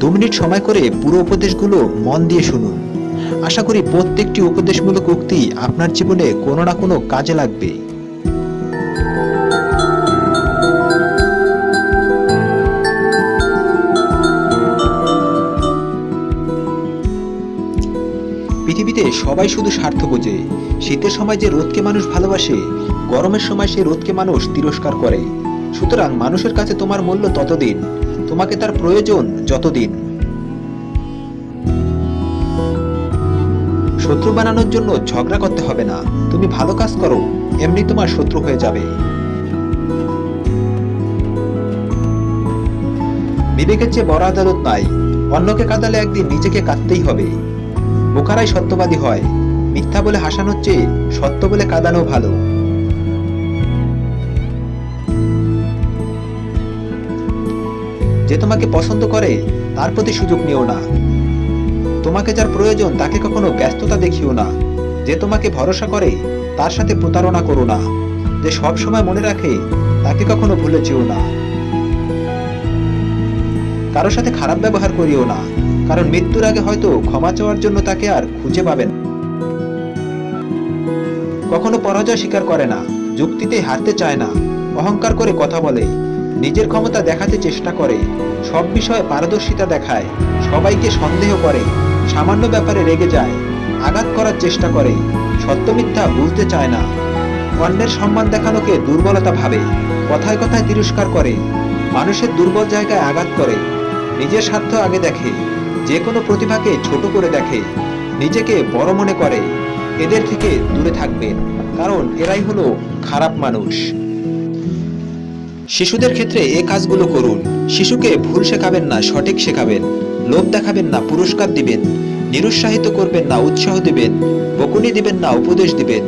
2 minute সময় করে পুরো উপদেশগুলো মন দিয়ে শুনুন। আশা করি প্রত্যেকটি উপদেশমূলক উক্তি আপনার জীবনে কোনো না কোনো কাজে লাগবে। পৃথিবীতে সবাই শুধু স্বার্থ বোঝে। শীতের সময় যে রোদকে মানুষ ভালোবাসে, গরমের সময় সে রোদকে মানুষ তিরস্কার করে। সুতরাং মানুষের কাছে তোমার মূল্য ততদিন, তোমাকে তার প্রয়োজন যতদিন। শত্রু বানানোর জন্য ঝগড়া করতে হবে না। তুমি ভালো কাজ করো, এমনি তোমার শত্রু হয়ে যাবে। বিবেকের চেয়ে বড় আদালত নাই। অন্যকে কাঁদালে একদিন নিজেকে কাঁদতেই হবে। বোকারাই সত্যবাদী হয়। মিথ্যা বলে হাসানোর চেয়ে সত্য বলে কাঁদানো ভালো। যে তোমাকে পছন্দ করে তার প্রতি সুযোগ নিও না। তোমাকে যার প্রয়োজন তাকে কখনো ব্যস্ততা দেখিও না। যে তোমাকে ভরসা করে তার সাথে প্রতারণা করো না। যে সব সময় মনে রাখে তাকে কখনো ভুলে যেও না। কারোর সাথে খারাপ ব্যবহার করিও না, কারণ মৃত্যুর আগে হয়তো ক্ষমা চাওয়ার জন্য তাকে আর খুঁজে পাবেন। কখনো পরাজয় স্বীকার করে না, যুক্তিতে হারতে চায় না, অহংকার করে কথা বলে, নিজের ক্ষমতা দেখাতে চেষ্টা করে, সব বিষয়ে পারদর্শিতা দেখায়, সবাইকে সন্দেহ করে, সামান্য ব্যাপারে রেগে যায়, আঘাত করার চেষ্টা করে, সত্য মিথ্যা বুঝতে চায় না, অন্যের সম্মান দেখানোকে দুর্বলতা ভাবে, কথায় কথায় তিরস্কার করে, মানুষের দুর্বল জায়গায় আঘাত করে, নিজের স্বার্থ আগে দেখে, যে কোনো প্রতিভাকে ছোট করে দেখে, নিজেকে বড় মনে করে। এদের থেকে দূরে থাকবেন, কারণ এরাই হলো খারাপ মানুষ। শিশুদের ক্ষেত্রে এই কাজগুলো করুন। শিশুকে ভুল শেখাবেন না, সঠিক শেখাবেন। লোভ দেখাবেন না, পুরস্কার দিবেন। নিরুৎসাহিত করবেন না, উৎসাহ দিবেন। বকুনি দিবেন না, উপদেশ দিবেন।